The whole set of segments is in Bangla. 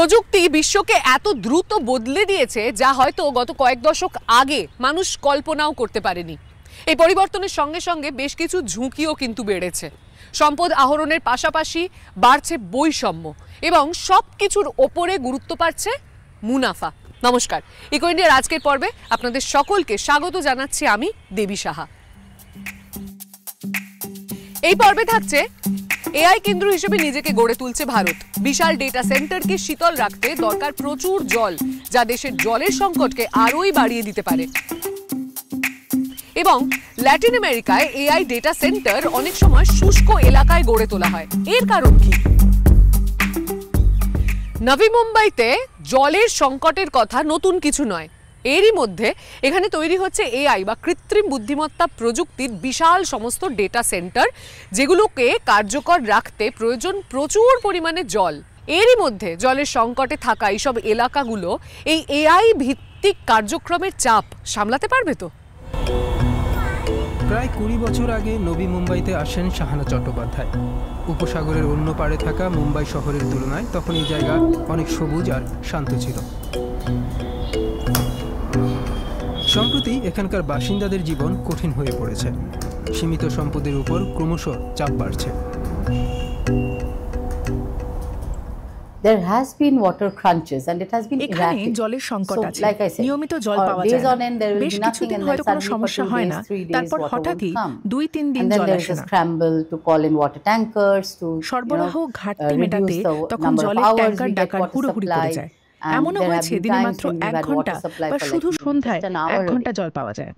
প্রযুক্তি বিশ্বকে এত দ্রুত বদলে দিয়েছে যা হয়তো গত কয়েক দশক আগে মানুষ কল্পনাও করতে পারেনি। এই পরিবর্তনের সঙ্গে সঙ্গে বেশ কিছু ঝুঁকিও কিন্তু বেড়েছে। সম্পদ আহরণের পাশাপাশি বাড়ছে বৈষম্য এবং সব কিছুর ওপরে গুরুত্ব পাচ্ছে মুনাফা। নমস্কার, ইকো ইন্ডিয়ার আজকের পর্বে আপনাদের সকলকে স্বাগত জানাচ্ছি আমি দেবী সাহা। এই পর্বে থাকছে এআই কেন্দ্র হিসেবে নিজেকে গড়ে তুলছে ভারত। বিশাল ডেটা সেন্টারকে শীতল রাখতে দরকার প্রচুর জল, যা দেশের জলের সংকটকে আরোই বাড়িয়ে দিতে পারে। এবং ল্যাটিন আমেরিকায় এআই ডেটা সেন্টার অনেক সময় শুষ্ক এলাকায় গড়ে তোলা হয়। এর কারণ কি? নবী মুম্বাইতে জলের সংকটের কথা নতুন কিছু নয়। এরই মধ্যে এখানে তৈরি হচ্ছে এআই বা কৃত্রিম বুদ্ধিমত্তা প্রযুক্তির বিশাল সমস্ত ডেটা সেন্টার, যেগুলোকে কার্যকর রাখতে প্রয়োজন প্রচুর পরিমাণে জল। এরই মধ্যে জলের সংকটে থাকা এইসব এলাকাগুলো এই এআই ভিত্তিক কার্যক্রমের চাপ সামলাতে পারবে তো? প্রায় 20 বছর আগে নবী মুম্বাইতে আসেন শাহানা চট্টোপাধ্যায়। উপসাগরের অন্য পাড়ে থাকা মুম্বাই শহরের তুলনায় তখন এই জায়গা অনেক সবুজ আর শান্ত ছিল। সম্প্রতি এখানকার বাসিন্দাদের জীবন কঠিন হয়ে পড়েছে। সীমিত সম্পদের উপর ক্রমশ চাপ বাড়ছে। There has been water crunches and it has been এখানে জলের সংকট আছে। নিয়মিত জল পাওয়া যায় না। বেশ কিছুদিন হয়তো কোনো সমস্যা হয় না, তারপর হঠাৎই 2-3 দিন জল আসে না। সরবরাহ ঘাটতি মেটাতে তখন জলের ট্যাঙ্কার ডাকার হুড়োহুড়ি পড়ে যায়। এমনও হয়েছে দিনে মাত্র 1 ঘন্টা বা শুধু সন্ধ্যায় 1 ঘন্টা জল পাওয়া যায়।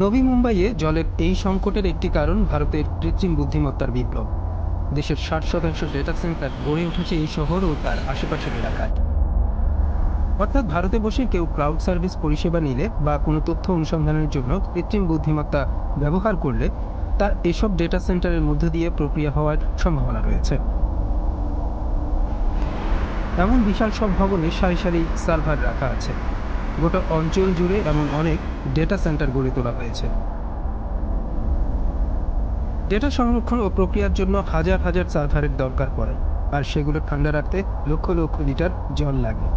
নবী মুম্বাইয়ে জলের এই সংকটের একটি কারণ ভারতের কৃত্রিম বুদ্ধিমত্তার বিপ্লব। দেশের 60% ডেটা সেন্টার গড়ে উঠেছে এই শহর ও তার আশেপাশের এলাকায়। অর্থাৎ ভারতে বসে কেউ ক্লাউড সার্ভিস পরিষেবা নিলে বা কোনো তথ্য অনুসন্ধানের জন্য কৃত্রিম বুদ্ধিমত্তা ব্যবহার করলে তার এসব ডেটা সেন্টারের মধ্য দিয়ে প্রক্রিয়া হওয়ার সম্ভাবনা রয়েছে। এমন বিশাল সব ভবনে সারি সারি সার্ভার রাখা আছে। গোটা অঞ্চল জুড়ে এমন অনেক ডেটা সেন্টার গড়ে তোলা হয়েছে। ডেটা সংরক্ষণ ও প্রক্রিয়ার জন্য হাজার হাজার সার্ভারের দরকার পড়ে, আর সেগুলো ঠান্ডা রাখতে লক্ষ লক্ষ লিটার জল লাগে।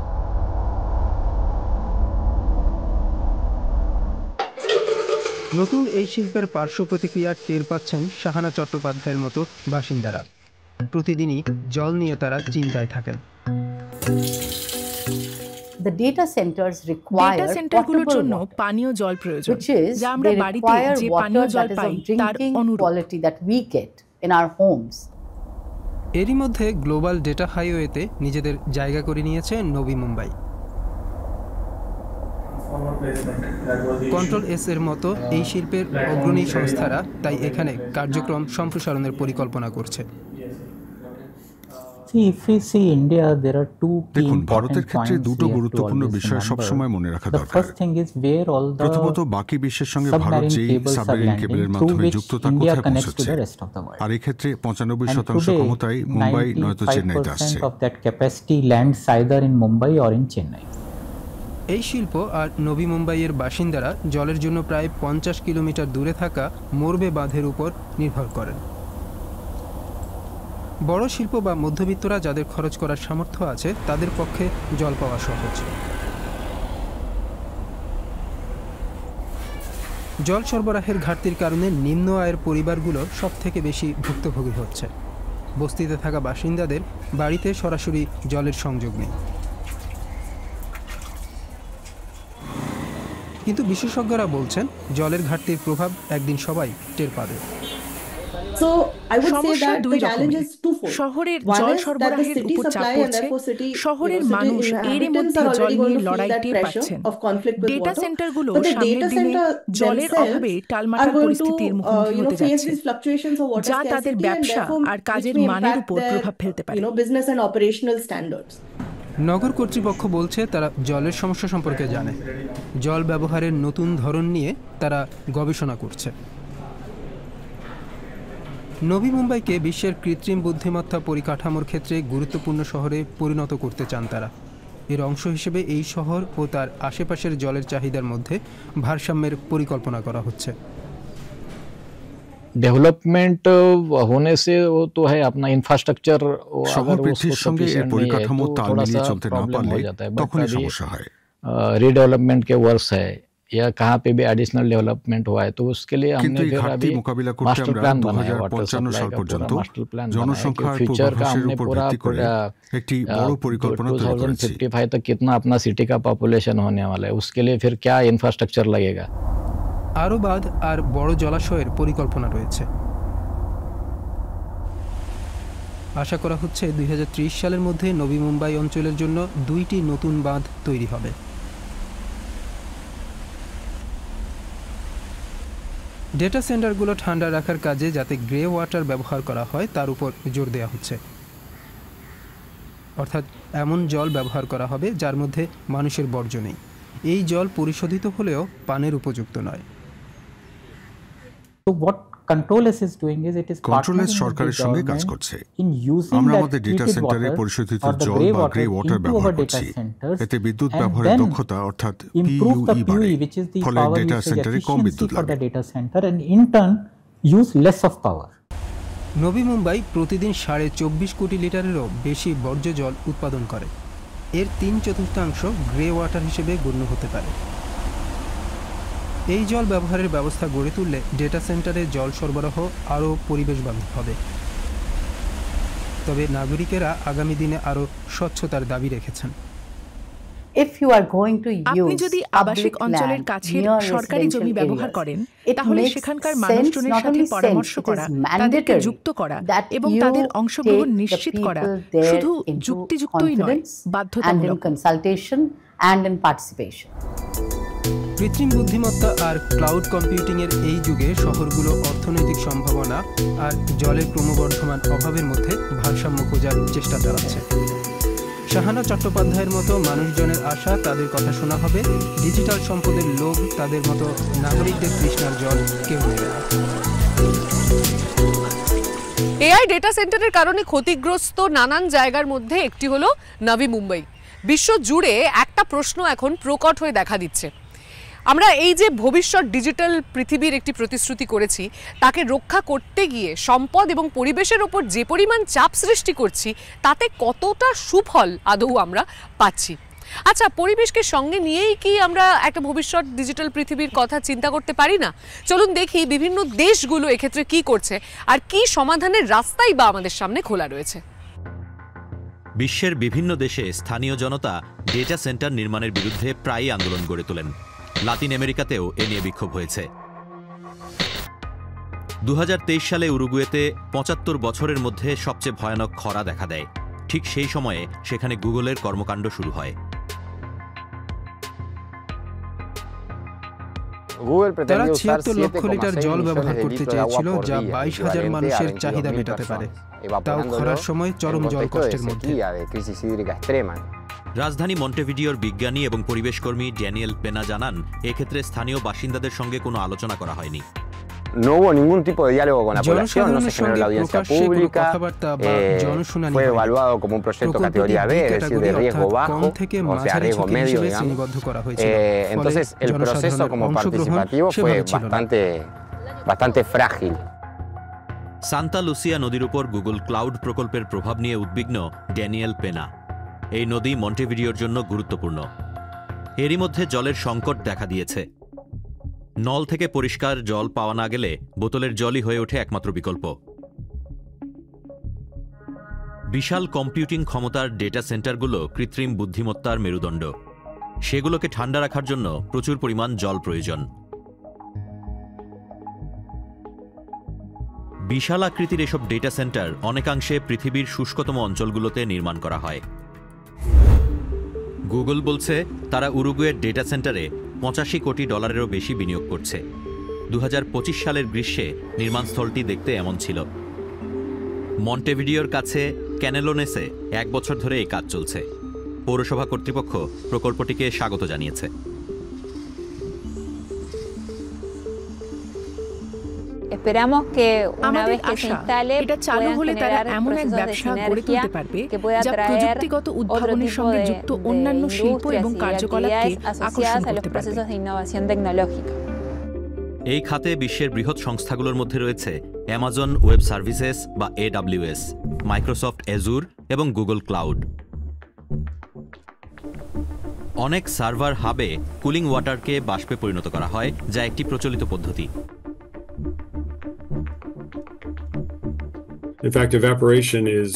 নতুন এই শিল্পের পার্শ্ব প্রতিক্রিয়া টের পাচ্ছেন শাহানা চট্টোপাধ্যায়ের মতো বাসিন্দারা। প্রতিদিনই জল নিয়ে তারা চিন্তায় থাকেন। ডেটা সেন্টারগুলোর জন্য পানীয় জল প্রয়োজন, যা আমরা বাড়িতে যে পানীয় জল পাই তার অনুরূপ। এরই মধ্যে গ্লোবাল ডেটা হাইওয়েতে নিজেদের জায়গা করে নিয়েছে নবী মুম্বাই। কন্ট্রোল এস এর মতো এই শিল্পের অগ্রণী সংস্থারা তাই এখানে কার্যক্রম সম্প্রসারণের পরিকল্পনা করছে। দেখুন, ভারতের ক্ষেত্রে দুটো গুরুত্বপূর্ণ বিষয় সবসময় মনে রাখা দরকার। প্রথমত, বাকি বিশ্বের সঙ্গে ভারত যেই সাবমেরিন কেবলের মাধ্যমে যুক্ততা কোথায় পৌঁছচ্ছে, আর এই ক্ষেত্রে 95% ক্ষমতাই মুম্বাই নয়তো চেন্নাইতে আসছে। এই শিল্প আর নবী মুম্বাইয়ের বাসিন্দারা জলের জন্য প্রায় 50 কিলোমিটার দূরে থাকা মোরবে বাঁধের উপর নির্ভর করেন। বড় শিল্প বা মধ্যবিত্তরা যাদের খরচ করার সামর্থ্য আছে তাদের পক্ষে জল পাওয়া সহজ। জল সরবরাহের ঘাটতির কারণে নিম্ন আয়ের পরিবারগুলো সবথেকে বেশি ভুক্তভোগী হচ্ছে। বস্তিতে থাকা বাসিন্দাদের বাড়িতে সরাসরি জলের সংযোগ নেই। কিন্তু বিশেষজ্ঞরা বলছেন জলের ঘাটতির প্রভাব একদিন সবাই টের পাবে। সমস্যা দুই রকমের। শহরের জল সরবরাহের উপর চাপ পড়ছে। শহরের মানুষ এরই মধ্যে জল নিয়ে লড়াই টের পাচ্ছেন। ডেটা সেন্টারগুলো সামনের দিনে জলের অভাবে টালমাটাল পরিস্থিতির মুখোমুখি হতে যাচ্ছে, যা তাদের ব্যবসা আর কাজের মানের উপর প্রভাব ফেলতে পারে। নগর কর্তৃপক্ষ বলছে তারা জলের সমস্যা সম্পর্কে জানে। জল ব্যবহারের নতুন ধরন নিয়ে তারা গবেষণা করছে। নবী মুম্বাইকে বিশ্বের কৃত্রিম বুদ্ধিমত্তা পরিকাঠামোর ক্ষেত্রে গুরুত্বপূর্ণ শহরে পরিণত করতে চান তারা। এর অংশ হিসেবে এই শহর ও তার আশেপাশের জলের চাহিদার মধ্যে ভারসাম্যের পরিকল্পনা করা হচ্ছে। डेवलपमेंट होने से वो तो है अपना इंफ्रास्ट्रक्चर, শহর বৃদ্ধির সঙ্গে এর পরিকাঠামো তাল মিলিয়ে চলতে না পারলে তখনই সমস্যা হয়। रीडेवलपमेंट के वर्क्स है या कहाँ पे भी एडिशनल डेवलपमेंट हुआ है, तो उसके लिए हमने फिर अभी मास्टर प्लान बनाया वाटर सप्लाई का पूरा मास्टर प्लान बनाया कि फ्यूचर का हमने पूरा 2055 तक कितना अपना सिटी का पॉपुलेशन होने वाला है, उसके लिए फिर क्या इंफ्रास्ट्रक्चर लगेगा। আরও বাঁধ আর বড় জলাশয়ের পরিকল্পনা রয়েছে। আশা করা হচ্ছে 2030 সালের মধ্যে নবী মুম্বাই অঞ্চলের জন্য 2টি নতুন বাঁধ তৈরি হবে। ডেটা সেন্টারগুলো ঠান্ডা রাখার কাজে যাতে গ্রে ওয়াটার ব্যবহার করা হয় তার উপর জোর দেওয়া হচ্ছে, অর্থাৎ এমন জল ব্যবহার করা হবে যার মধ্যে মানুষের বর্জ্য নেই। এই জল পরিশোধিত হলেও পানের উপযুক্ত নয়। কন্ট্রোলেস সরকারের সঙ্গে কাজ করছে। আমরা আমাদের ডেটা সেন্টারে পরিশোধিত জল বা গ্রে ওয়াটার ব্যবহার করছি। এতে বিদ্যুৎ ব্যবহারের দক্ষতা অর্থাৎ পিইউই বাড়ে, ফলে ডেটা সেন্টারে কম বিদ্যুৎ লাগে। নবী মুম্বাই প্রতিদিন 24.5 কোটি লিটারেরও বেশি বর্জ্য জল উৎপাদন করে। এর 3/4 গ্রে ওয়াটার হিসেবে গণ্য হতে পারে। এই জল ব্যবহারের ব্যবস্থা গড়ে তুললে ডেটা সেন্টারে জল সরবরাহ আরও পরিবেশ বান্ধব হবে। তবে নাগরিকেরা আগামী দিনে আরও স্বচ্ছতার দাবি রেখেছেন। আপনি যদি আবাসিক অঞ্চলের কাছের সরকারি জমি ব্যবহার করেন, তাহলে সেখানকার মানুষজনের সাথে পরামর্শ করা, তাদেরকে যুক্ত করা এবং তাদের অংশগ্রহণ নিশ্চিত করা শুধু যুক্তিযুক্তই নয়, বাধ্যতামূলক। কৃত্রিম বুদ্ধিমত্তা আর ক্লাউড কম্পিউটিংয়ের এই যুগে শহরগুলো অর্থনৈতিক সম্ভাবনা আর জলের ক্রমবর্ধমান অভাবের মধ্যে ভারসাম্য খোঁজার চেষ্টা চালাচ্ছে। শাহানা চট্টোপাধ্যায়ের মতো মানুষজনের আশা, তাদের কথা শোনা হবে। ডিজিটাল সম্পদের লোভ, তাদের মতো নাগরিকদের তৃষ্ণার জল কেউ নেবে না। এআই ডেটা সেন্টারের কারণে ক্ষতিগ্রস্ত নানান জায়গার মধ্যে একটি হলো নবী মুম্বাই। বিশ্ব জুড়ে একটা প্রশ্ন এখন প্রকট হয়ে দেখা দিচ্ছে। আমরা এই যে ভবিষ্যৎ ডিজিটাল পৃথিবীর একটি প্রতিশ্রুতি করেছি, তাকে রক্ষা করতে গিয়ে সম্পদ এবং পরিবেশের ওপর যে পরিমাণ চাপ সৃষ্টি করছি, তাতে কতটা সুফল আদৌ আমরা পাচ্ছি। আচ্ছা, পরিবেশকে সঙ্গে নিয়েই কি আমরা একটা ভবিষ্যৎ ডিজিটাল পৃথিবীর কথা চিন্তা করতে পারি না? চলুন দেখি বিভিন্ন দেশগুলো এক্ষেত্রে কি করছে আর কি সমাধানের রাস্তাই বা আমাদের সামনে খোলা রয়েছে। বিশ্বের বিভিন্ন দেশে স্থানীয় জনতা ডেটা সেন্টার নির্মাণের বিরুদ্ধে প্রায়ই আন্দোলন গড়ে তোলেন। লাতিন আমেরিকাতেও এ নিয়ে বিক্ষোভ হয়েছে। 2023 সালে উরুগুয়েতে 75 বছরের মধ্যে সবচেয়ে ভয়ানক খরা দেখা দেয়। ঠিক সেই সময়ে সেখানে গুগলের কর্মকাণ্ড শুরু হয়। তারা 76 লক্ষ লিটার জল ব্যবহার করতে চেয়েছিল, যা 22,000 মানুষের চাহিদা মেটাতে পারে, তাও খরার সময় চরম জল কষ্টের মধ্যে। রাজধানী মন্টেভিডিওর বিজ্ঞানী এবং পরিবেশকর্মী ড্যানিয়েল পেনা জানান, এক্ষেত্রে স্থানীয় বাসিন্দাদের সঙ্গে কোনো আলোচনা করা হয়নি। No hubo ningún tipo de diálogo con la población, no se generó la audiencia pública, fue evaluado como un proyecto categoría B, es decir, de riesgo bajo, o sea, riesgo medio, digamos. Entonces, el proceso como participativo fue bastante frágil. Santa Lucia নদীর উপর গুগল ক্লাউড প্রকল্পের প্রভাব নিয়ে উদ্বিগ্ন ড্যানিয়েল পেনা। এই নদী মন্টেভিডিওর জন্য গুরুত্বপূর্ণ। এরই মধ্যে জলের সংকট দেখা দিয়েছে। নল থেকে পরিষ্কার জল পাওয়া না গেলে বোতলের জলই হয়ে ওঠে একমাত্র বিকল্প। বিশাল কম্পিউটিং ক্ষমতার ডেটা সেন্টারগুলো কৃত্রিম বুদ্ধিমত্তার মেরুদণ্ড। সেগুলোকে ঠান্ডা রাখার জন্য প্রচুর পরিমাণ জল প্রয়োজন। বিশাল আকৃতির এসব ডেটা সেন্টার অনেকাংশে পৃথিবীর শুষ্কতম অঞ্চলগুলোতে নির্মাণ করা হয়। গুগল বলছে তারা উরুগুয়ের ডেটা সেন্টারে $85 কোটি বেশি বিনিয়োগ করছে। 2025 সালের গ্রীষ্মে নির্মাণস্থলটি দেখতে এমন ছিল। মন্টেভিডিওর কাছে ক্যানেলোনেসে 1 বছর ধরে এই কাজ চলছে। পৌরসভা কর্তৃপক্ষ প্রকল্পটিকে স্বাগত জানিয়েছে। আমাদের আশা, এটা চালু হলে তারা এমন এক ব্যবসা গড়ে তুলতে পারবে যা প্রযুক্তিগত উদ্ভাবনের সঙ্গে যুক্ত অন্যান্য শিল্প এবং কার্যকলাপকে আকর্ষণ করতে পারবে। এই খাতে বিশ্বের বৃহৎ সংস্থাগুলোর মধ্যে রয়েছে অ্যামাজন ওয়েব সার্ভিসেস বা AWS, মাইক্রোসফট অ্যাজুর এবং গুগল ক্লাউড। অনেক সার্ভার হাবে কুলিং ওয়াটারকে বাষ্পে পরিণত করা হয়, যা একটি প্রচলিত পদ্ধতি। In fact, evaporation is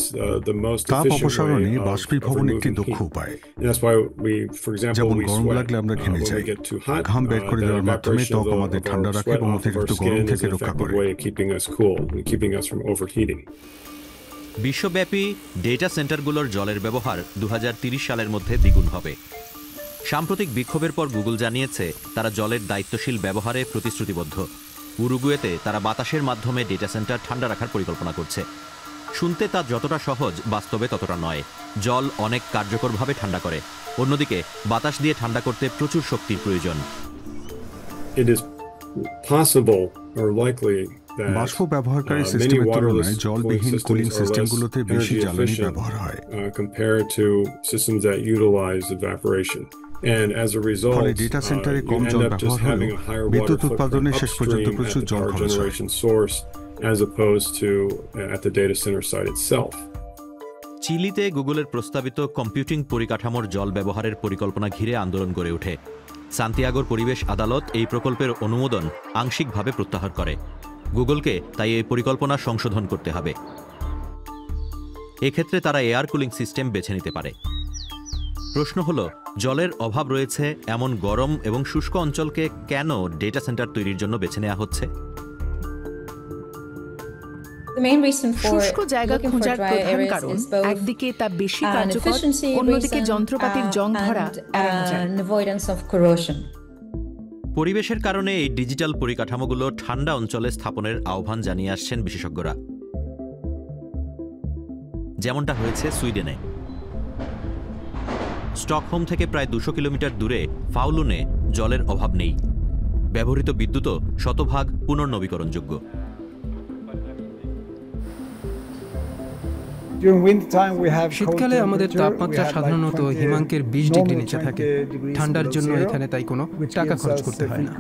the most তাপ efficient অপসারণে way of বাষ্পীভবন একটি removing দক্ষ heat. উপায়। And that's why we, for example, যেমন we গরম sweat. লাগলে আমরা ঘেমে When যাই। we get too hot, ঘাম বের করে that দেওয়ার মাধ্যমে evaporation ত্বক of আমাদের our ঠান্ডা রাখে sweat এবং off of our অতিরিক্ত গরম skin is থেকে an রক্ষা effective করে। way of keeping us cool and keeping us from overheating. বিশ্বব্যাপী ডেটা সেন্টারগুলোর জলের ব্যবহার 2030 সালের মধ্যে দ্বিগুণ হবে। সাম্প্রতিক বিক্ষোভের পর গুগল জানিয়েছে তারা জলের দায়িত্বশীল ব্যবহারে প্রতিশ্রুতিবদ্ধ। উরুগুয়েতে তারা বাতাসের মাধ্যমে ডেটা সেন্টার ঠান্ডা রাখার পরিকল্পনা করছে। শুনতে তা যতটা সহজ, বাস্তবে ততটা নয়। জল অনেক কার্যকরভাবে ঠান্ডা করে, অন্যদিকে বাতাস দিয়ে ঠান্ডা করতে প্রচুর শক্তির প্রয়োজন। It is possible or likely that বাষ্প ব্যবহারকারী many সিস্টেমের waterless তুলনায় cooling জলবিহীন কুলিং systems are less সিস্টেমগুলোতে বেশি energy জ্বালানি efficient ব্যবহার হয়। compared to systems that utilize evaporation. And as a result, ফলে ডেটা সেন্টারে you কম end জল up just ব্যবহার having হলেও a higher water বিদ্যুৎ footprint উৎপাদনে শেষ পর্যন্ত upstream at প্রচুর the জল power খরচ হয়। generation source as opposed to at the data center site itself. চিলিতে গুগলের প্রস্তাবিত কম্পিউটিং পরিকাঠামোর জল ব্যবহারের পরিকল্পনা ঘিরে আন্দোলন গড়ে ওঠে। সান্তিয়াগোর পরিবেশ আদালত এই প্রকল্পের অনুমোদন আংশিকভাবে প্রত্যাহার করে। গুগলকে তাই এই পরিকল্পনা সংশোধন করতে হবে। এক্ষেত্রে তারা এয়ার কুলিং সিস্টেম বেছে নিতে পারে। প্রশ্ন হলো, জলের অভাব রয়েছে এমন গরম এবং শুষ্ক অঞ্চলকে কেন ডেটা সেন্টার তৈরির জন্য বেছে নেওয়া হচ্ছে? শুষ্ক জায়গা খোঁজার প্রধান কারণ একদিকে তা বেশি কার্যকর, অন্যদিকে যন্ত্রপাতির জং ধরা এড়ানো যায়। পরিবেশের কারণে এই ডিজিটাল পরিকাঠামোগুলো ঠান্ডা অঞ্চলে স্থাপনের আহ্বান জানিয়ে আসছেন বিশেষজ্ঞরা। যেমনটা হয়েছে সুইডেনে। স্টকহোম থেকে প্রায় 200 কিলোমিটার দূরে ফাউলুনে জলের অভাব নেই। ব্যবহৃত বিদ্যুৎও শতভাগ পুনর্নবীকরণযোগ্য। শীতকালে আমাদের তাপমাত্রা সাধারণত হিমাঙ্কের 20 ডিগ্রি নিচে থাকে। ঠান্ডার জন্য এখানে তাই কোনো টাকা খরচ করতে হয় না।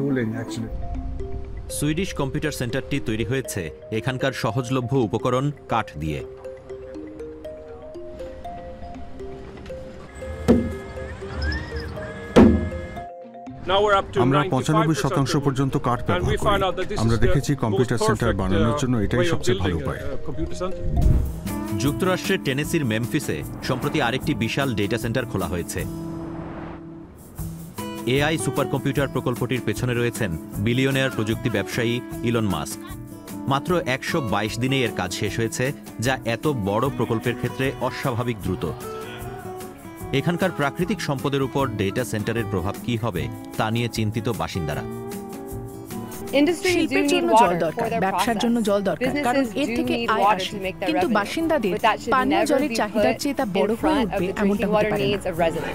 সুইডিশ কম্পিউটার সেন্টারটি তৈরি হয়েছে এখানকার সহজলভ্য উপকরণ কাঠ দিয়ে। আমরা 95% পর্যন্ত কাঠ ব্যবহার করি। আমরা দেখেছি কম্পিউটার সেন্টার বানানোর জন্য এটাই সবচেয়ে ভালো উপায়। যুক্তরাষ্ট্রের টেনেসির মেমফিসে সম্প্রতি আরেকটি বিশাল ডেটা সেন্টার খোলা হয়েছে। এআই সুপার কম্পিউটার প্রকল্পটির পেছনে রয়েছেন বিলিয়নিয়ার প্রযুক্তি ব্যবসায়ী ইলন মাস্ক। মাত্র 122 দিনে এর কাজ শেষ হয়েছে, যা এত বড় প্রকল্পের ক্ষেত্রে অস্বাভাবিক দ্রুত। এখানকার প্রাকৃতিক সম্পদের উপর ডেটা সেন্টারের প্রভাব কি হবে তা নিয়ে চিন্তিত বাসিন্দারা। শিল্পের জন্য জল দরকার, ব্যবসার জন্য জল দরকার, কারণ এর থেকে আয় আসে, কিন্তু বাসিন্দাদের পানীয় জলের চাহিদার চেয়ে তা বড় হয়ে উঠবে এমনটা হতে পারে না।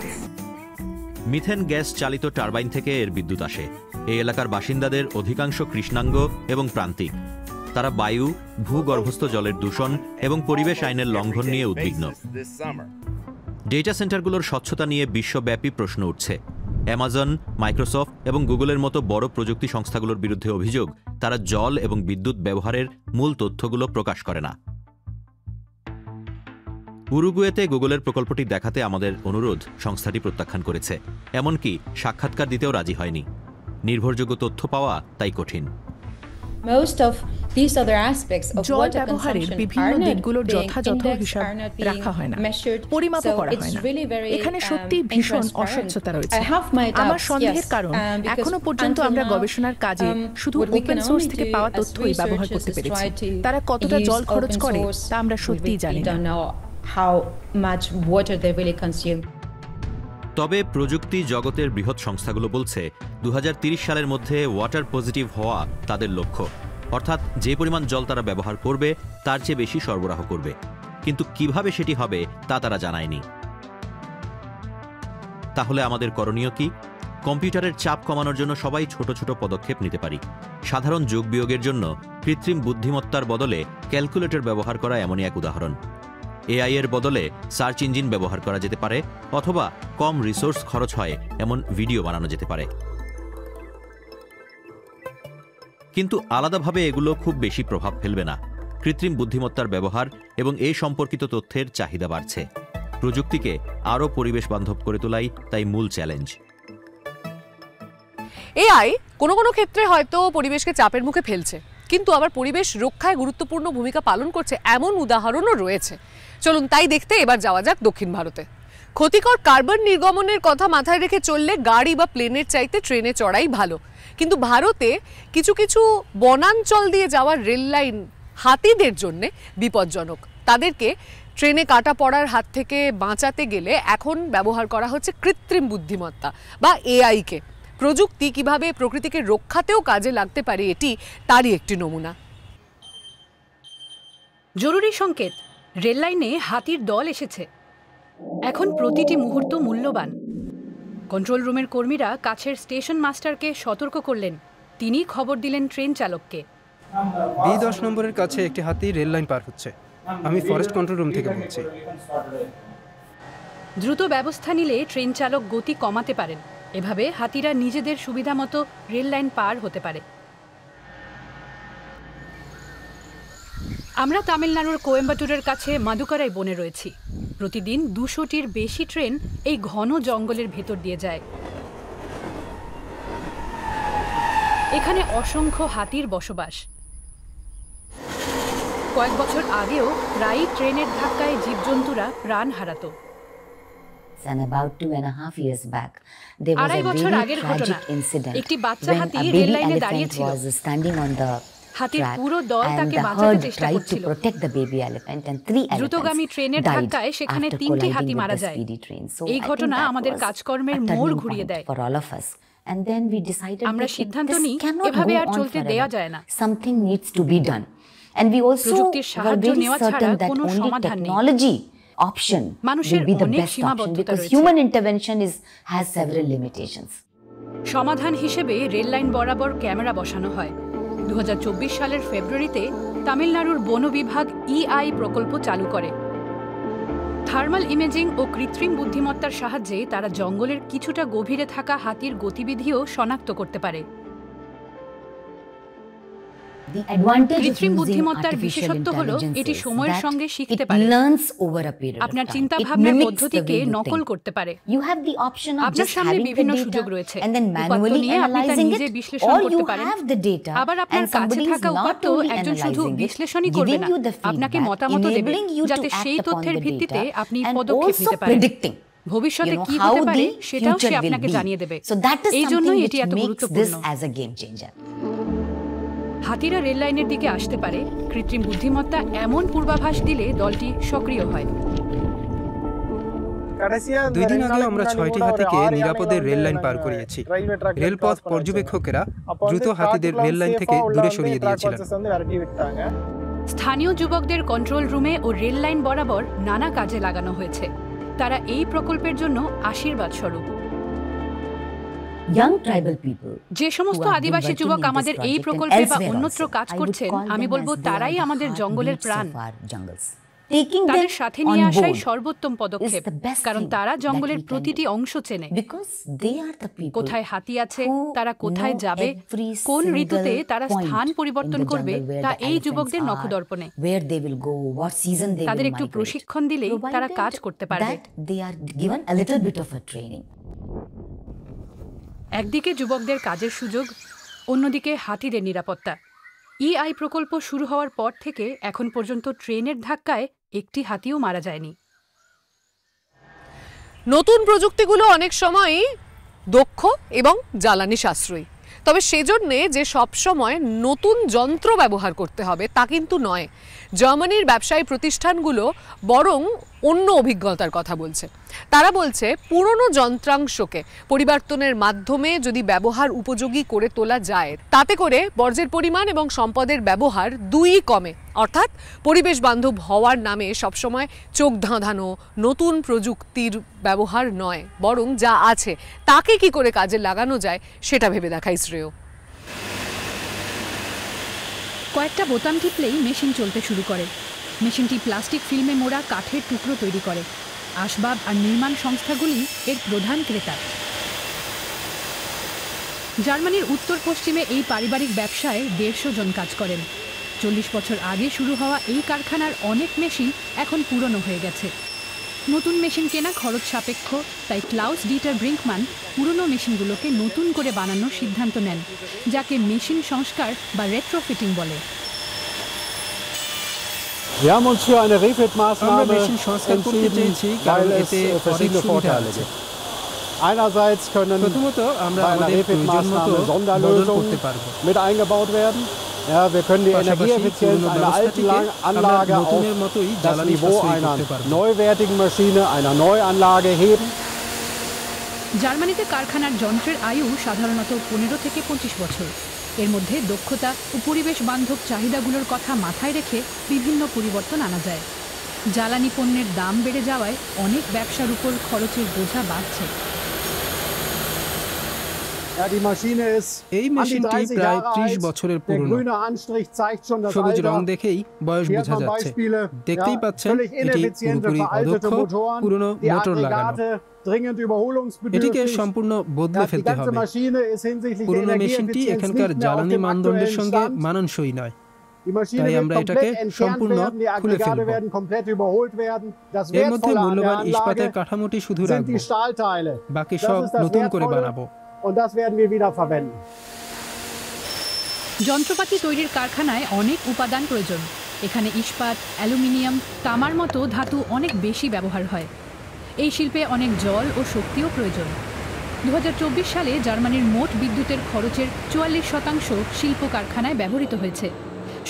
মিথেন গ্যাস চালিত টারবাইন থেকে এর বিদ্যুৎ আসে। এই এলাকার বাসিন্দাদের অধিকাংশ কৃষ্ণাঙ্গ এবং প্রান্তিক। তারা বায়ু, ভূগর্ভস্থ জলের দূষণ এবং পরিবেশ আইনের লঙ্ঘন নিয়ে উদ্বিগ্ন। ডেটা সেন্টারগুলোর স্বচ্ছতা নিয়ে বিশ্বব্যাপী প্রশ্ন উঠছে। অ্যামাজন, মাইক্রোসফট এবং গুগলের মতো বড় প্রযুক্তি সংস্থাগুলোর বিরুদ্ধে অভিযোগ, তারা জল এবং বিদ্যুৎ ব্যবহারের মূল তথ্যগুলো প্রকাশ করে না। উরুগুয়েতে গুগলের প্রকল্পটি দেখাতে আমাদের অনুরোধ সংস্থাটি প্রত্যাখ্যান করেছে, এমনকি সাক্ষাৎকার দিতেও রাজি হয়নি। নির্ভরযোগ্য তথ্য পাওয়া তাই কঠিন। জল ব্যবহারের বিভিন্ন দিকগুলোর যথাযথ হিসাব রাখা হয় না, পরিমাপও করা হয় না। এখানে সত্যি ভীষণ অস্বচ্ছতা রয়েছে। আমার সন্দেহের কারণ, এখনো পর্যন্ত আমরা গবেষণার কাজে শুধু ওপেন সোর্স থেকে পাওয়া তথ্যই ব্যবহার করতে পেরেছি। তারা কতটা জল খরচ করে তা আমরা সত্যিই জানি না। তবে প্রযুক্তি জগতের বৃহৎ সংস্থাগুলো বলছে 2030 সালের মধ্যে ওয়াটার পজিটিভ হওয়া তাদের লক্ষ্য। অর্থাৎ যে পরিমাণ জল তারা ব্যবহার করবে তার চেয়ে বেশি সরবরাহ করবে, কিন্তু কিভাবে সেটি হবে তা তারা জানায়নি। তাহলে আমাদের করণীয় কি? কম্পিউটারের চাপ কমানোর জন্য সবাই ছোট ছোট পদক্ষেপ নিতে পারি। সাধারণ যোগ বিয়োগের জন্য কৃত্রিম বুদ্ধিমত্তার বদলে ক্যালকুলেটর ব্যবহার করা এমনই এক উদাহরণ। এআই এর বদলে সার্চ ইঞ্জিন ব্যবহার করা যেতে পারে, অথবা কম রিসোর্স খরচ হয় এমন ভিডিও বানানো যেতে পারে। কিন্তু আলাদাভাবে এগুলো খুব বেশি প্রভাব ফেলবে না। কৃত্রিম বুদ্ধিমত্তার ব্যবহার এবং এই সম্পর্কিত তথ্যের চাহিদা বাড়ছে। প্রযুক্তিকে আরও পরিবেশ বান্ধব করে তোলাই তাই মূল চ্যালেঞ্জ। এআই কোনো কোনো ক্ষেত্রে হয়তো পরিবেশকে চাপের মুখে ফেলছে, কিন্তু আবার পরিবেশ রক্ষায় গুরুত্বপূর্ণ ভূমিকা পালন করছে এমন উদাহরণও রয়েছে। চলুন তাই দেখতে এবার যাওয়া যাক দক্ষিণ ভারতে। ক্ষতিকর কার্বন নির্গমনের কথা মাথায় রেখে চললে গাড়ি বা প্লেনের চাইতে ট্রেনে চড়াই ভালো, কিন্তু ভারতে কিছু কিছু বনাঞ্চল দিয়ে যাওয়ার রেল লাইন হাতিদের জন্য বিপজ্জনক। তাদেরকে ট্রেনে কাটা পড়ার হাত থেকে বাঁচাতে গেলে এখন ব্যবহার করা হচ্ছে কৃত্রিম বুদ্ধিমত্তা বা এআইকে। প্রযুক্তি কিভাবে প্রকৃতিকে রক্ষাতেও কাজে লাগতে পারে এটি তারই একটি নমুনা। জরুরি সংকেত, রেল লাইনে হাতির দল এসেছে। এখন প্রতিটি মুহূর্ত মূল্যবান। কন্ট্রোল রুমের কর্মীরা কাছের স্টেশন মাস্টারকে সতর্ক করলেন। তিনি খবর দিলেন ট্রেন চালককে। B10 নম্বরের কাছে একটি হাতি রেল লাইন পার হচ্ছে। আমি ফরেস্ট কন্ট্রোল রুম থেকে বলছি। দ্রুত ব্যবস্থা নিলে ট্রেন চালক গতি কমাতে পারেন। এভাবে হাতিরা নিজেদের সুবিধামতো রেল লাইন পার হতে পারে। আমরা তামিলনাড়ুর কোয়েম্বাটুরের কাছে মাদুকারাই বনে রয়েছি। প্রতিদিন 200টির বেশি ট্রেন এই ঘন জঙ্গলের ভেতর দিয়ে যায়। এখানে অসংখ্য হাতির বসবাস। কয়েক বছর আগেও প্রায়ই ট্রেনের ধাক্কায় জীবজন্তুরা প্রাণ হারাতো। আড়াই বছর আগের ঘটনা, একটি বাচ্চা হাতি রেল লাইনে দাঁড়িয়েছিল। হাতির পুরো দল তাকে বাঁচাতে চেষ্টা করছিল। দ্রুতগামী ট্রেনের ধাক্কায় সেখানে 3টি হাতি মারা যায়। এই ঘটনা আমাদের কাজকর্মের মোড় ঘুরিয়ে দেয়। আমরা সিদ্ধান্ত নিই এভাবে আর চলতে দেয়া যায় না। প্রযুক্তির সাহায্য নেওয়া ছাড়া কোনো সমাধান নেই। মানুষের অনেক সীমাবদ্ধতা রয়েছে। সমাধান হিসেবে রেল লাইন বরাবর ক্যামেরা বসানো হয়। 2024 সালের ফেব্রুয়ারিতে তামিলনাড়ুর বন বিভাগ ইআই প্রকল্প চালু করে। থার্মাল ইমেজিং ও কৃত্রিম বুদ্ধিমত্তার সাহায্যে তারা জঙ্গলের কিছুটা গভীরে থাকা হাতির গতিবিধিও শনাক্ত করতে পারে। কৃত্রিম বুদ্ধিমত্তার বিশেষত্ব হলো এটি সময়ের সঙ্গে শিখতে পারে। আপনার চিন্তা ভাবনার পদ্ধতিকে নকল করতে পারে। আপনার সামনে বিভিন্ন সুযোগ রয়েছে। উপাত্ত নিয়ে আপনি তা নিজে বিশ্লেষণ করতে পারেন। আবার আপনার কাছে থাকা উপাত্ত একজন শুধু বিশ্লেষণই করবে না, আপনাকে মতামত দেবে, যাতে সেই তথ্যের ভিত্তিতে আপনি পদক্ষেপ নিতে পারেন। ভবিষ্যতে কি হতে পারে সেটাও সে আপনাকে জানিয়ে দেবে। এই জন্যই এটি এত গুরুত্বপূর্ণ। হাতিরা রেল লাইনের দিকে আসতে পারে, কৃত্রিম বুদ্ধিমত্তা এমন পূর্বাভাস দিলে দলটি সক্রিয় হয়। 2 দিন আগে আমরা 6টি হাতিকে নিরাপদে রেল লাইন পার করিয়েছি। রেলপথ পর্যবেক্ষকেরা দ্রুত হাতিদের রেল লাইন থেকে দূরে সরিয়ে দিয়েছিলেন। স্থানীয় যুবকদের কন্ট্রোল রুমে ও রেল লাইন বরাবর নানা কাজে লাগানো হয়েছে। তারা এই প্রকল্পের জন্য আশীর্বাদ স্বরূপ। যে সমস্ত আদিবাসী যুবক আমাদের এই প্রকল্পে বা অন্যত্র কাজ করছেন, আমি বলবো তারাই আমাদের জঙ্গলের প্রাণ। তাদের সাথে নিয়ে আসাই সর্বোত্তম পদক্ষেপ, কারণ তারা জঙ্গলের প্রতিটি অংশ চেনে। কোথায় হাতি আছে, তারা কোথায় যাবে, কোন ঋতুতে তারা স্থান পরিবর্তন করবে, তা এই যুবকদের নখদর্পণে। তাদের একটু প্রশিক্ষণ দিলেই তারা কাজ করতে পারবে। একদিকে যুবকদের কাজের সুযোগ, অন্যদিকে হাতিদের নিরাপত্তা। ইআই প্রকল্প শুরু হওয়ার পর থেকে এখন পর্যন্ত ট্রেনের ধাক্কায় একটি হাতিও মারা যায়নি। নতুন প্রযুক্তিগুলো অনেক সময়ই দক্ষ এবং জ্বালানি সাশ্রয়ী, তবে সেজন্য যে সব সময় নতুন যন্ত্র ব্যবহার করতে হবে তা কিন্তু নয়। জার্মানির ব্যবসায়ী প্রতিষ্ঠানগুলো বরং অন্য অভিজ্ঞতার কথা বলছে। তারা বলছে পুরনো যন্ত্রাংশকে পরিবর্তনের মাধ্যমে যদি ব্যবহার উপযোগী করে তোলা যায়, তাতে করে বর্জ্যের পরিমাণ এবং সম্পদের ব্যবহার দুইই কমে। অর্থাৎ পরিবেশ বান্ধব হওয়ার নামে সবসময় চোখ ধাঁধানো নতুন প্রযুক্তির ব্যবহার নয়, বরং যা আছে তাকে কি করে কাজে লাগানো যায় সেটা ভেবে দেখাই শ্রেয়। কয়েকটা বোতাম টিপলেই মেশিন চলতে শুরু করে। মেশিনটি প্লাস্টিক ফিল্মে মোড়া কাঠের টুকরো তৈরি করে। আসবাব আর নির্মাণ সংস্থাগুলি এর প্রধান ক্রেতা। জার্মানির উত্তর পশ্চিমে এই পারিবারিক ব্যবসায় 150 জন কাজ করেন। 40 বছর আগে শুরু হওয়া এই কারখানার অনেক মেশিন এখন পুরনো হয়ে গেছে। নতুন মেশিন কেনা খরচ সাপেক্ষ, তাই ক্লাউস ডিটার ব্রিঙ্কম্যান পুরনো মেশিনগুলোকে নতুন করে বানানোর সিদ্ধান্ত নেন, যাকে মেশিন সংস্কার বা রেট্রোফিটিং বলে। Wir haben uns für eine Refit-Maßnahme entschieden, weil es verschiedene Vorteile gibt. Einerseits können bei einer Refit-Maßnahme Sonderlösungen mit eingebaut werden. Ja, wir können die Energieeffizienz einer alten Anlage auf das Niveau einer neuwertigen Maschine, einer Neuanlage heben. জার্মানিতে কারখানার যন্ত্রের আয়ু সাধারণত 15 থেকে 25 বছর। এর মধ্যে দক্ষতা ও পরিবেশ বান্ধব চাহিদাগুলোর কথা মাথায় রেখে বিভিন্ন পরিবর্তন আনা যায়। জ্বালানি পণ্যের দাম বেড়ে যাওয়ায় অনেক ব্যবসার উপর খরচের বোঝা বাড়ছে। এই মেশিনটি প্রায় 30 বছরের পুরনো। সবুজ রং দেখেই বয়স বোঝা যাচ্ছে। দেখতেই পাচ্ছেন এটি পুরোপুরি অদক্ষ, পুরনো মোটর লাগানো। এটিকে সম্পূর্ণ বদলে ফেলতে হবে। পুরনো মেশিনটি এখানকার জ্বালানি মানদণ্ডের সঙ্গে মানানসই নয়, তাই আমরা এটাকে সম্পূর্ণ খুলে ফেলব। এর মধ্যে মূল্যবান ইস্পাতের কাঠামোটি শুধু রাখব, বাকি সব নতুন করে বানাবো। যন্ত্রপাতি তৈরির কারখানায় অনেক উপাদান প্রয়োজন। এখানে ইস্পাত, অ্যালুমিনিয়াম, তামার মতো ধাতু অনেক বেশি ব্যবহার হয়। এই শিল্পে অনেক জল ও শক্তিও প্রয়োজন। 2024 সালে জার্মানির মোট বিদ্যুতের খরচের 44% শিল্প কারখানায় ব্যবহৃত হয়েছে।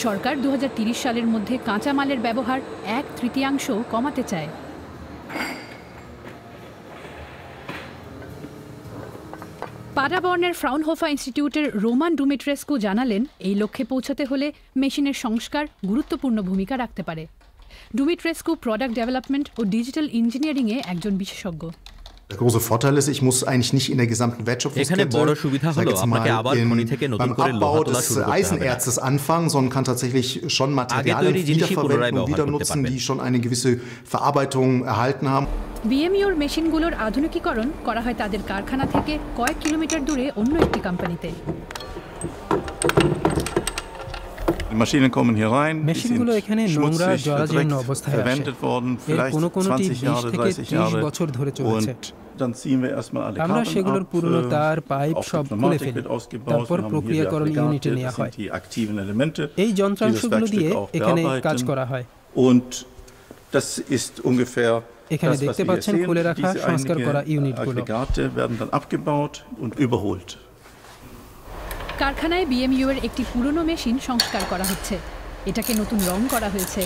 সরকার 2030 সালের মধ্যে কাঁচামালের ব্যবহার 1/3 কমাতে চায়। পাডাবর্নের ফ্রাউনহোফার ইনস্টিটিউটের রোমান ডুমিট্রেস্কু জানালেন, এই লক্ষ্যে পৌঁছাতে হলে মেশিনের সংস্কার গুরুত্বপূর্ণ ভূমিকা রাখতে পারে। ডুমিট্রেস্কু প্রোডাক্ট ডেভেলপমেন্ট ও ডিজিটাল ইঞ্জিনিয়ারিংয়ে একজন বিশেষজ্ঞ। Der große Vorteil ist, ich muss eigentlich nicht in der gesamten Wertschöpfungskette beim Abbau des Eisenerzes anfangen, sondern kann tatsächlich schon Materialien wiederverwenden und wieder nutzen, die schon eine gewisse Verarbeitung erhalten haben. বিএমইউর মেশিনগুলোর আধুনিকীকরণ করা হয় তাদের কারখানা থেকে কয়েক কিলোমিটার দূরে অন্য একটি কোম্পানিতে। মেশিনগুলো এখানে নোংরা জরাজীর্ণ অবস্থায় আসে। এর কোনো কোনোটি 20 থেকে 30 বছর ধরে চলেছে। আমরা সেগুলোর পুরনো তার, পাইপ সব খুলে ফেলি, তারপর প্রক্রিয়াকরণ ইউনিটে নেওয়া হয়। এই যন্ত্রাংশগুলো দিয়ে এখানে কাজ করা হয়। এখানে দেখতে পাচ্ছেন খুলে রাখা সংস্কার করা ইউনিটগুলো। কারখানায় বিএমইউ এর একটি পুরনো মেশিন সংস্কার করা হচ্ছে। এটাকে নতুন রং করা হয়েছে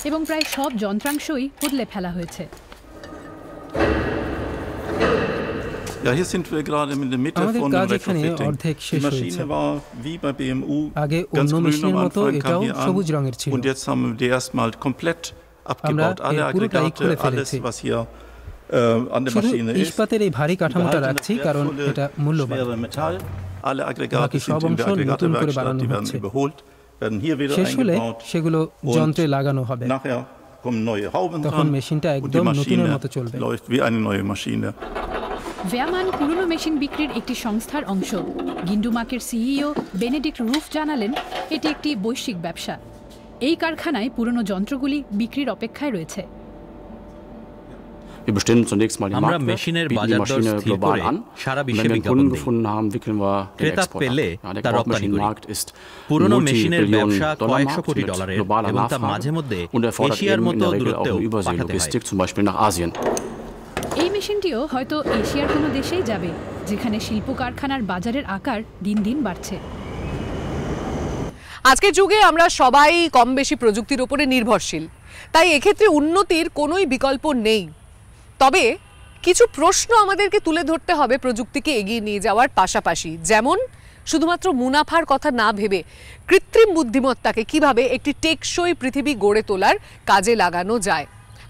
এবং প্রায় সব যন্ত্রাংশই বদলে ফেলা হয়েছে। আমাদের কাজ এখানে অর্ধেক শেষ হয়েছে। আগে অন্য মেশিনের মতো এটাও সবুজ রঙের ছিল। আমরা পুরোটাই খুলে ফেলেছি। শুধু ইস্পাতের এই ভারী কাঠামোটা রাখছি কারণ এটা মূল্যবান। বাকি সব অংশ নতুন করে বানানো হচ্ছে। শেষ হলে সেগুলো যন্ত্রে লাগানো হবে, তখন মেশিনটা একদম নতুনের মতো চলবে। ভ্যামান পুরনো মেশিন বিক্রির একটি সংস্থার অংশ। গিন্ডুমাকের সিইও বেনেডিক্ট রুফ জানালেন, এটি একটি বৈশ্বিক ব্যবসা। এই কারখানায় পুরনো যন্ত্রগুলি বিক্রির অপেক্ষায় রয়েছে। আমরা মেশিনের বাজার দর স্থির করে সারা বিশ্বে বিজ্ঞাপন দিই। ক্রেতা পেলে তা রপ্তানি করি। পুরনো মেশিনের ব্যবসা কয়েকশো কোটি ডলারের এবং তা মাঝে মধ্যে এশিয়ার মতো দূরত্বেও পাঠাতে হয়। এই মেশিনটিও হয়তো এশিয়ার কোনো দেশেই যাবে, যেখানে শিল্প কারখানার বাজারের আকার দিন দিন বাড়ছে। আজকের যুগে আমরা সবাই কম বেশি প্রযুক্তির উপরে নির্ভরশীল, তাই এক্ষেত্রে উন্নতির কোনোই বিকল্প নেই। তবে কিছু প্রশ্ন আমাদেরকে তুলে ধরতে হবে প্রযুক্তিকে এগিয়ে নিয়ে যাওয়ার পাশাপাশি, যেমন শুধুমাত্র মুনাফার কথা না ভেবে কৃত্রিম বুদ্ধিমত্তাকে কিভাবে একটি টেকসই পৃথিবী গড়ে তোলার কাজে লাগানো যায়।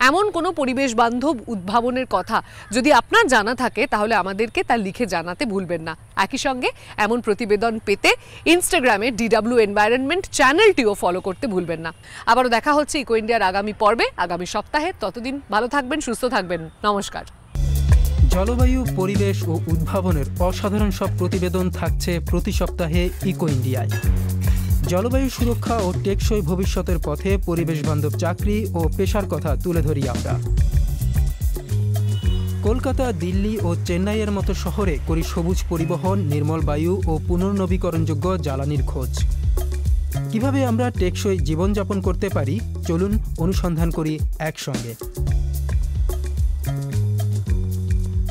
এমন কোনো পরিবেশ বান্ধব উদ্ভাবনের কথা যদি আপনার জানা থাকে তাহলে আমাদেরকে তা লিখে জানাতে ভুলবেন না। একই সঙ্গে এমন প্রতিবেদন পেতে ইনস্টাগ্রামে DW এনভায়রনমেন্ট চ্যানেলটিও ফলো করতে ভুলবেন না। আবারও দেখা হচ্ছে ইকো ইন্ডিয়ার আগামী পর্বে, আগামী সপ্তাহে। ততদিন ভালো থাকবেন, সুস্থ থাকবেন। নমস্কার। জলবায়ু, পরিবেশ ও উদ্ভাবনের অসাধারণ সব প্রতিবেদন থাকছে প্রতি সপ্তাহে ইকো ইন্ডিয়ায়। জলবায়ু সুরক্ষা ও টেকসই ভবিষ্যতের পথে পরিবেশ বান্ধব চাকরি ও পেশার কথা তুলে ধরি আমরা। কলকাতা, দিল্লি ও চেন্নাইয়ের মতো শহরে করি সবুজ পরিবহন, নির্মল বায়ু ও পুনর্নবীকরণযোগ্য জ্বালানির খোঁজ। কিভাবে আমরা টেকসই জীবনযাপন করতে পারি, চলুন অনুসন্ধান করি একসঙ্গে।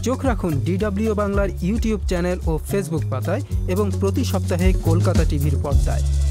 চোখ রাখুন DW বাংলার ইউটিউব চ্যানেল ও ফেসবুক পাতায় এবং প্রতি সপ্তাহে কলকাতা টিভির পর্দায়।